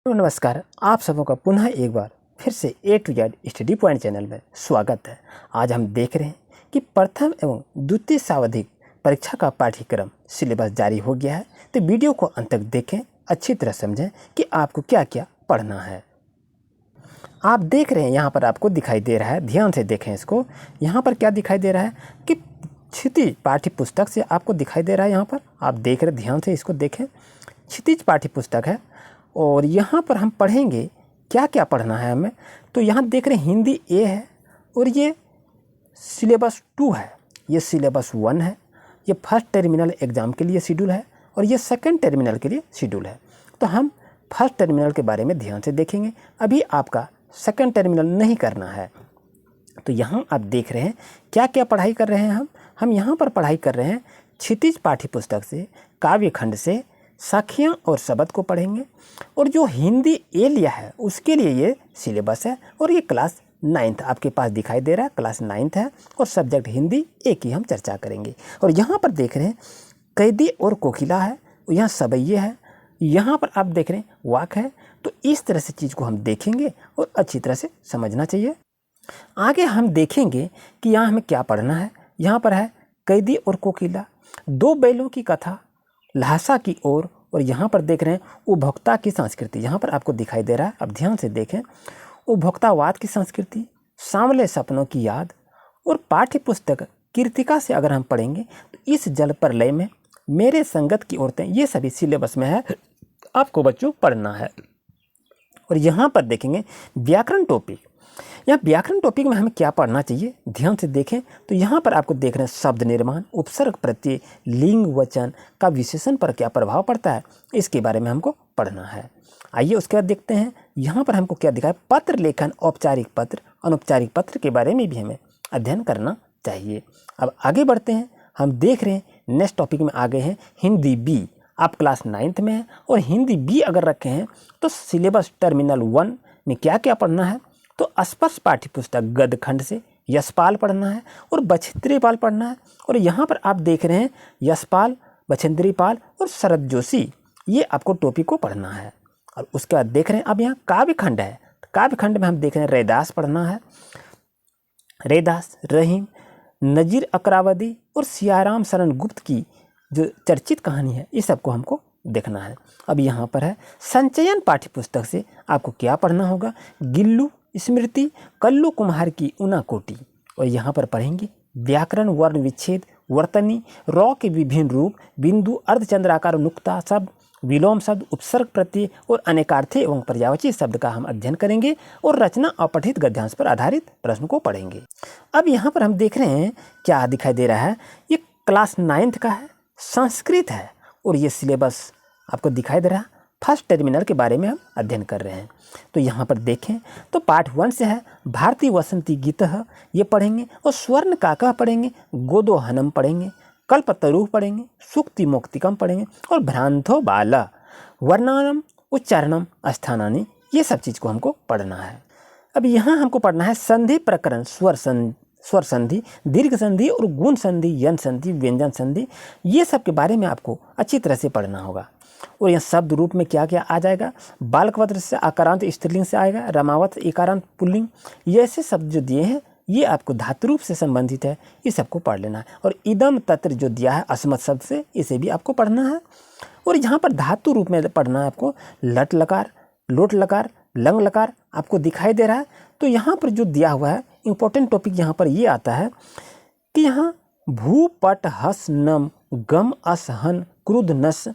तो नमस्कार, आप सबों का पुनः एक बार फिर से A to Z study point channel में स्वागत है। आज हम देख रहे हैं कि प्रथम एवं द्वितीय सावधिक परीक्षा का पाठ्यक्रम सिलेबस जारी हो गया है। तो वीडियो को अंत तक देखें, अच्छी तरह समझें कि आपको क्या क्या पढ़ना है। आप देख रहे हैं यहाँ पर आपको दिखाई दे रहा है, ध्यान से देखें इसको। यहाँ पर क्या दिखाई दे रहा है कि क्षितिज पाठ्य पुस्तक से आपको दिखाई दे रहा है। यहाँ पर आप देख रहे, ध्यान से इसको देखें। क्षितिज पाठ्य पुस्तक है और यहाँ पर हम पढ़ेंगे क्या क्या पढ़ना है हमें। तो यहाँ देख रहे हैं हिंदी ए है और ये सिलेबस 2 है, ये सिलेबस 1 है। ये फर्स्ट टर्मिनल एग्ज़ाम के लिए शेड्यूल है और ये सेकंड टर्मिनल के लिए शेड्यूल है। तो हम फर्स्ट टर्मिनल के बारे में ध्यान से देखेंगे। अभी आपका सेकंड टर्मिनल नहीं करना है। तो यहाँ आप देख रहे हैं क्या क्या पढ़ाई कर रहे हैं हम यहाँ पर पढ़ाई कर रहे हैं क्षितिज पाठ्य पुस्तक से, काव्य खंड से साखियाँ और शब्द को पढ़ेंगे। और जो हिंदी ए लिया है उसके लिए ये सिलेबस है और ये क्लास 9th आपके पास दिखाई दे रहा है, क्लास 9th है और सब्जेक्ट हिंदी ए की हम चर्चा करेंगे। और यहाँ पर देख रहे हैं कैदी और कोकिला है, यहाँ सबैये है, यहाँ पर आप देख रहे हैं वाक है। तो इस तरह से चीज़ को हम देखेंगे और अच्छी तरह से समझना चाहिए। आगे हम देखेंगे कि यहाँ हमें क्या पढ़ना है। यहाँ पर है कैदी और कोकिला, दो बैलों की कथा, ल्हासा की ओर, और यहाँ पर देख रहे हैं उपभोक्ता की संस्कृति। यहाँ पर आपको दिखाई दे रहा है, अब ध्यान से देखें। उपभोक्तावाद की संस्कृति, सांवले सपनों की याद। और पाठ्य पुस्तक कीर्तिका से अगर हम पढ़ेंगे तो इस जल प्रलय में, मेरे संगत की औरतें, ये सभी सिलेबस में है, आपको बच्चों पढ़ना है। और यहाँ पर देखेंगे व्याकरण टॉपिक। यहाँ व्याकरण टॉपिक में हमें क्या पढ़ना चाहिए, ध्यान से देखें। तो यहाँ पर आपको देख रहे हैं शब्द निर्माण, उपसर्ग प्रत्यय, लिंग वचन का विशेषण पर क्या प्रभाव पड़ता है, इसके बारे में हमको पढ़ना है। आइए उसके बाद देखते हैं यहाँ पर हमको क्या दिखा है। पत्र लेखन, औपचारिक पत्र, अनौपचारिक पत्र के बारे में भी हमें अध्ययन करना चाहिए। अब आगे बढ़ते हैं। हम देख रहे हैं नेक्स्ट टॉपिक में आगे हैं हिंदी बी। आप क्लास 9th में हैं और हिंदी बी अगर रखे हैं तो सिलेबस टर्मिनल 1 में क्या क्या पढ़ना है। तो स्पर्श पाठ्य पुस्तक गद्य खंड से यशपाल पढ़ना है और बछेंद्रीपाल पढ़ना है। और यहाँ पर आप देख रहे हैं यशपाल, बछेंद्रीपाल और शरद जोशी, ये आपको टॉपिक को पढ़ना है। और उसके बाद देख रहे हैं अब यहाँ काव्य खंड है। काव्य खंड में हम देख रहे हैं रैदास पढ़ना है, रैदास, रहीम, नजीर अकरावदी और सियाराम शरण गुप्त की जो चर्चित कहानी है, ये सबको हमको देखना है। अब यहाँ पर है संचयन पाठ्य पुस्तक से आपको क्या पढ़ना होगा। गिल्लू स्मृति, कल्लू कुम्हार की ऊनाकोटी। और यहाँ पर पढ़ेंगे व्याकरण, वर्ण विच्छेद, वर्तनी, रॉ के विभिन्न रूप, बिंदु, अर्धचंद्राकार, नुक्ता शब्द, विलोम शब्द, उपसर्ग प्रत्यय और अनेकार्थी एवं पर्यायवाची शब्द का हम अध्ययन करेंगे। और रचना अपठित गद्यांश पर आधारित प्रश्न को पढ़ेंगे। अब यहाँ पर हम देख रहे हैं क्या दिखाई दे रहा है, ये क्लास 9th का है, संस्कृत है और ये सिलेबस आपको दिखाई दे रहा है। फर्स्ट टर्मिनल के बारे में हम अध्ययन कर रहे हैं। तो यहाँ पर देखें तो पार्ट 1 से है भारतीय वसंती गीतः, ये पढ़ेंगे। और स्वर्ण काकः पढ़ेंगे, गोदो हनम पढ़ेंगे, कल्पतरुः पढ़ेंगे, सूक्ति मोक्तिकम पढ़ेंगे और भ्रांतो बाला, वर्णानम, उच्चारणम, स्थानानि, ये सब चीज़ को हमको पढ़ना है। अब यहाँ हमको पढ़ना है संधि प्रकरण, स्वर संधि, दीर्घ संधि और गुण संधि, यन संधि, व्यंजन संधि, ये सब के बारे में आपको अच्छी तरह से पढ़ना होगा। और यहाँ शब्द रूप में क्या क्या आ जाएगा, बालकवत्र से आकारांत स्त्रीलिंग से आएगा, रमावत इकारांत पुल्लिंग, ये ऐसे शब्द जो दिए हैं ये आपको धातु रूप से संबंधित है, ये सबको पढ़ लेना है। और इदम तत्र जो दिया है अस्मत् शब्द से, इसे भी आपको पढ़ना है। और यहाँ पर धातु रूप में पढ़ना है आपको लट लकार, लोट लकार, लंग लकार आपको दिखाई दे रहा है। तो यहाँ पर जो दिया हुआ है इंपॉर्टेंट टॉपिक यहाँ पर ये आता है कि यहाँ भू पट हस नम गम अस हन क्रुद्ध नस,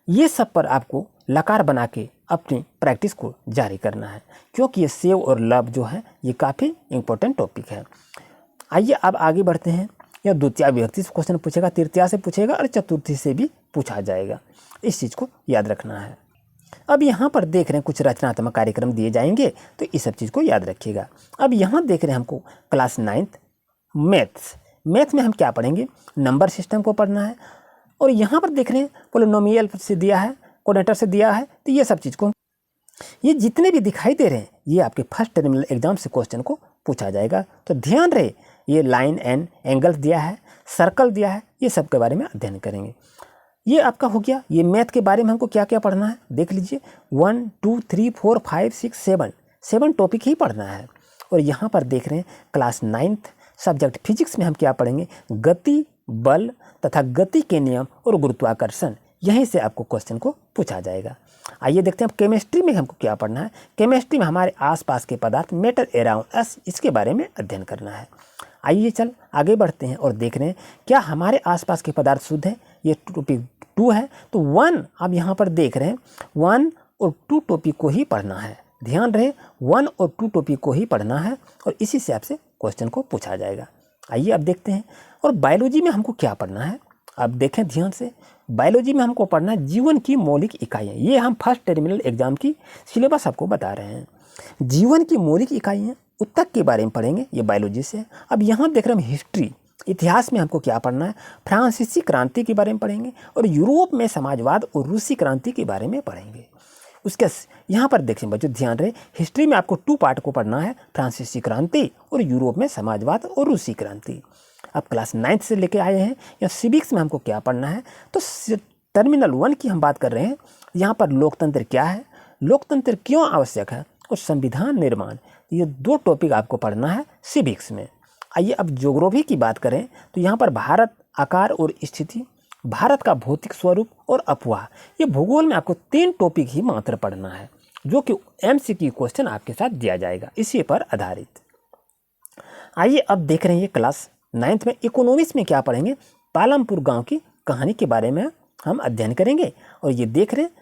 ये सब पर आपको लकार बना के अपनी प्रैक्टिस को जारी करना है, क्योंकि ये सेव और लव जो है ये काफ़ी इंपॉर्टेंट टॉपिक है। आइए अब आगे बढ़ते हैं। यह द्वितीय विभक्ति से क्वेश्चन पूछेगा, तृतीया से पूछेगा और चतुर्थी से भी पूछा जाएगा, इस चीज़ को याद रखना है। अब यहाँ पर देख रहे हैं कुछ रचनात्मक कार्यक्रम दिए जाएंगे, तो इस सब चीज़ को याद रखिएगा। अब यहाँ देख रहे हैं हमको क्लास 9th मैथ्स में हम क्या पढ़ेंगे, नंबर सिस्टम को पढ़ना है। और यहाँ पर देख रहे हैं पोलिनोमियल से दिया है, कोऑर्डिनेटर से दिया है, तो ये सब चीज़ को, ये जितने भी दिखाई दे रहे हैं ये आपके फर्स्ट टर्मिनल एग्जाम से क्वेश्चन को पूछा जाएगा। तो ध्यान रहे, ये लाइन एंड एंगल दिया है, सर्कल दिया है, ये सब के बारे में अध्ययन करेंगे। ये आपका हो गया। ये मैथ के बारे में हमको क्या क्या पढ़ना है देख लीजिए, 1 2 3 4 5 6 7 टॉपिक ही पढ़ना है। और यहाँ पर देख रहे हैं क्लास 9th सब्जेक्ट फिजिक्स में हम क्या पढ़ेंगे, गति, बल तथा गति के नियम और गुरुत्वाकर्षण। यहीं से आपको क्वेश्चन को पूछा जाएगा। आइए देखते हैं अब केमिस्ट्री में हमको क्या पढ़ना है। केमिस्ट्री में हमारे आसपास के पदार्थ मैटर अराउंड अस, इसके बारे में अध्ययन करना है। आइए चल आगे बढ़ते हैं और देख रहे हैं क्या हमारे आसपास के पदार्थ शुद्ध है। ये टॉपिक 2 है, तो 1 आप यहाँ पर देख रहे हैं 1 और 2 टॉपिक को ही पढ़ना है। ध्यान रहे 1 और 2 टॉपिक को ही पढ़ना है और इसी से आपसे क्वेश्चन को पूछा जाएगा। आइए अब देखते हैं। और बायोलॉजी में हमको क्या पढ़ना है, अब देखें ध्यान से। बायोलॉजी में हमको पढ़ना है जीवन की मौलिक इकाइयाँ। ये हम फर्स्ट टर्मिनल एग्जाम की सिलेबस आपको बता रहे हैं। जीवन की मौलिक इकाइयाँ उत्तक के बारे में पढ़ेंगे, ये बायोलॉजी से। अब यहाँ देख रहे हैं हम हिस्ट्री, इतिहास में हमको क्या पढ़ना है, फ्रांसीसी क्रांति के बारे में पढ़ेंगे और यूरोप में समाजवाद और रूसी क्रांति के बारे में पढ़ेंगे। उसके यहाँ पर देखें बच्चों ध्यान रहे, हिस्ट्री में आपको 2 पार्ट को पढ़ना है, फ्रांसीसी क्रांति और यूरोप में समाजवाद और रूसी क्रांति। अब क्लास 9th से लेके आए हैं। या सिविक्स में हमको क्या पढ़ना है, तो टर्मिनल 1 की हम बात कर रहे हैं। यहाँ पर लोकतंत्र क्या है, लोकतंत्र क्यों आवश्यक है और संविधान निर्माण, ये 2 टॉपिक आपको पढ़ना है सिविक्स में। आइए अब ज्योग्राफी की बात करें तो यहाँ पर भारत, आकार और स्थिति, भारत का भौतिक स्वरूप और अफवाह, ये भूगोल में आपको 3 टॉपिक ही मात्र पढ़ना है, जो कि MCQ क्वेश्चन आपके साथ दिया जाएगा इसी पर आधारित। आइए अब देख रहे हैं ये क्लास 9th में इकोनॉमिक्स में क्या पढ़ेंगे, पालमपुर गांव की कहानी के बारे में हम अध्ययन करेंगे। और ये देख रहे हैं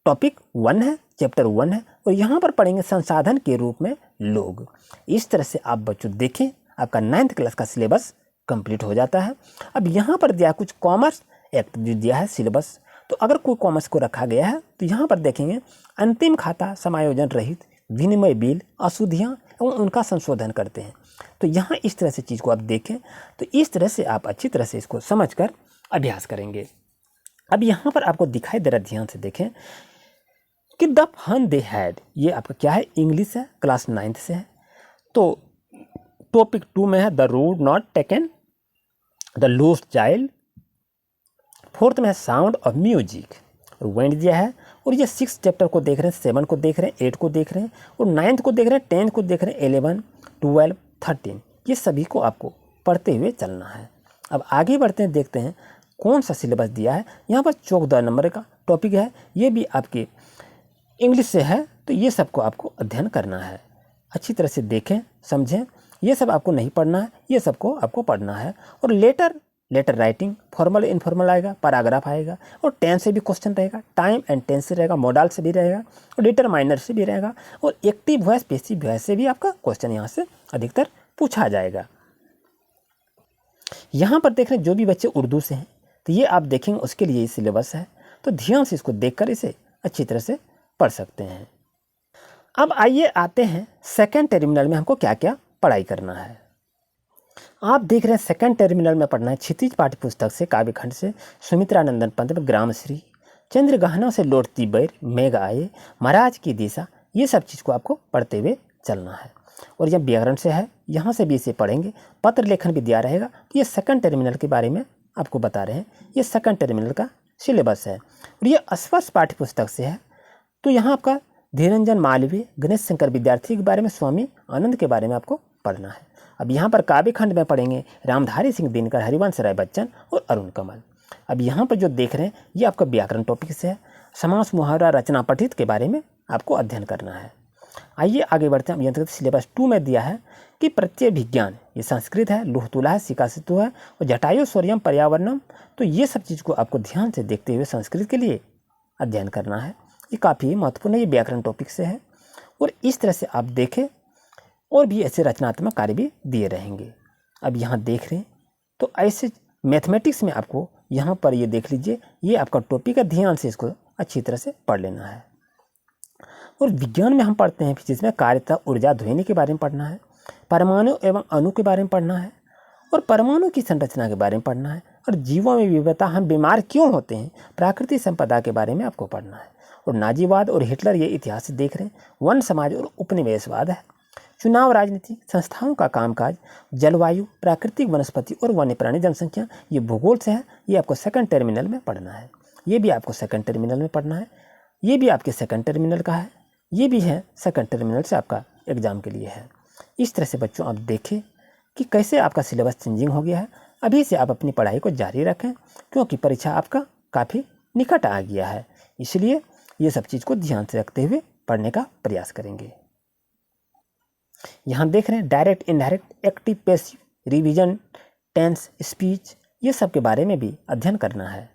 टॉपिक 1 है, चैप्टर 1 है और यहाँ पर पढ़ेंगे संसाधन के रूप में लोग। इस तरह से आप बच्चों देखें आपका 9th क्लास का सिलेबस कंप्लीट हो जाता है। अब यहाँ पर दिया कुछ कॉमर्स एक्ट जो दिया है सिलेबस, तो अगर कोई कॉमर्स को रखा गया है तो यहाँ पर देखेंगे अंतिम खाता समायोजन रहित विनिमय बिल अशुद्धियाँ एवं उनका संशोधन करते हैं। तो यहाँ इस तरह से चीज़ को आप देखें तो इस तरह से आप अच्छी तरह से इसको समझकर अभ्यास करेंगे। अब यहाँ पर आपको दिखाई दे रहा, ध्यान से देखें कि द फन दे हैड, ये आपका क्या है, इंग्लिश है, क्लास 9th से है। तो टॉपिक 2 में है the road not taken, the lost child. 4th में है साउंड ऑफ म्यूजिक और वेंड दिया है। और ये 6 चैप्टर को देख रहे हैं, 7 को देख रहे हैं, 8 को देख रहे हैं और 9th को देख रहे हैं, 10th को देख रहे हैं, 11 12 13, ये सभी को आपको पढ़ते हुए चलना है। अब आगे बढ़ते हैं, देखते हैं कौन सा सिलेबस दिया है। यहाँ पर 14 नंबर का टॉपिक है, ये भी आपके इंग्लिश से है, तो ये सबको आपको अध्ययन करना है। अच्छी तरह से देखें समझें, ये सब आपको नहीं पढ़ना है, ये सबको आपको पढ़ना है। और लेटर राइटिंग, फॉर्मल इनफॉर्मल आएगा, पैराग्राफ आएगा और टेंस से भी क्वेश्चन रहेगा, टाइम एंड टेंस से रहेगा, मॉडल से भी रहेगा और डिटरमाइनर से भी रहेगा और एक्टिव वॉइस पैसिव वॉइस से भी आपका क्वेश्चन यहाँ से अधिकतर पूछा जाएगा। यहाँ पर देख रहे हैं जो भी बच्चे उर्दू से हैं तो ये आप देखेंगे उसके लिए सिलेबस है, तो ध्यान से इसको देखकर इसे अच्छी तरह से पढ़ सकते हैं। अब आइए आते हैं सेकेंड टर्मिनल में हमको क्या क्या पढ़ाई करना है। आप देख रहे हैं सेकंड टर्मिनल में पढ़ना है क्षितिज पाठ्य पुस्तक से, काव्यखंड से, सुमित्रानंदन पंत में ग्रामश्री, चंद्रगहना से लौटती बैर, मेघ आए, महाराज की दिशा, ये सब चीज़ को आपको पढ़ते हुए चलना है। और यह व्याकरण से है, यहाँ से भी इसे पढ़ेंगे। पत्र लेखन भी दिया रहेगा, तो ये सेकंड टर्मिनल के बारे में आपको बता रहे हैं, ये सेकंड टर्मिनल का सिलेबस है। और ये स्पर्श पाठ्य पुस्तक से है, तो यहाँ आपका धीरंजन मालवीय, गणेश शंकर विद्यार्थी के बारे में, स्वामी आनंद के बारे में आपको पढ़ना है। अब यहाँ पर काव्यखंड में पढ़ेंगे रामधारी सिंह दिनकर, हरिवंश राय बच्चन और अरुण कमल। अब यहाँ पर जो देख रहे हैं ये आपका व्याकरण टॉपिक से है। समास, मुहावरा, रचना पठित के बारे में आपको अध्ययन करना है। आइए आगे बढ़ते हैं। यंत्र सिलेबस 2 में दिया है कि प्रत्यय विज्ञान, ये संस्कृत है, लुह तुला है, सिका सितु है और जटायु स्वरियम पर्यावरणम, तो ये सब चीज़ को आपको ध्यान से देखते हुए संस्कृत के लिए अध्ययन करना है। ये काफ़ी महत्वपूर्ण है, ये व्याकरण टॉपिक से है। और इस तरह से आप देखें और भी ऐसे रचनात्मक कार्य भी दिए रहेंगे। अब यहाँ देख रहे हैं तो ऐसे मैथमेटिक्स में आपको यहाँ पर ये देख लीजिए, ये आपका टॉपिक है, ध्यान से इसको अच्छी तरह से पढ़ लेना है। और विज्ञान में हम पढ़ते हैं फिजिक्स में कार्यता, ऊर्जा, ध्वनि के बारे में पढ़ना है, परमाणु एवं अणु के बारे में पढ़ना है और परमाणु की संरचना के बारे में पढ़ना है और जीवों में विविधता, हम बीमार क्यों होते हैं, प्राकृतिक संपदा के बारे में आपको पढ़ना है। और नाजीवाद और हिटलर, ये इतिहास से देख रहे हैं। वन समाज और उपनिवेशवाद है, चुनाव, राजनीति, संस्थाओं का कामकाज, जलवायु, प्राकृतिक वनस्पति और वन्य प्राणी जनसंख्या, ये भूगोल से है। ये आपको सेकंड टर्मिनल में पढ़ना है। ये भी आपको सेकंड टर्मिनल में पढ़ना है। ये भी आपके सेकंड टर्मिनल का है। ये भी है सेकंड टर्मिनल से आपका एग्जाम के लिए है। इस तरह से बच्चों आप देखें कि कैसे आपका सिलेबस चेंजिंग हो गया है। अभी से आप अपनी पढ़ाई को जारी रखें, क्योंकि परीक्षा आपका काफ़ी निकट आ गया है। इसलिए ये सब चीज़ को ध्यान से रखते हुए पढ़ने का प्रयास करेंगे। यहाँ देख रहे हैं direct, indirect, active, passive, revision, tense, speech, ये सब के बारे में भी अध्ययन करना है।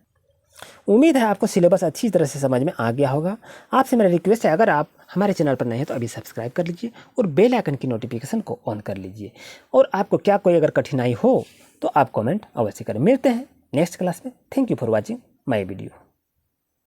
उम्मीद है आपको सिलेबस अच्छी तरह से समझ में आ गया होगा। आपसे मेरा रिक्वेस्ट है, अगर आप हमारे चैनल पर नए हैं तो अभी सब्सक्राइब कर लीजिए और बेल आइकन की नोटिफिकेशन को ऑन कर लीजिए। और आपको क्या कोई अगर कठिनाई हो तो आप कमेंट अवश्य करें। मिलते हैं नेक्स्ट क्लास में। Thank you for watching my video.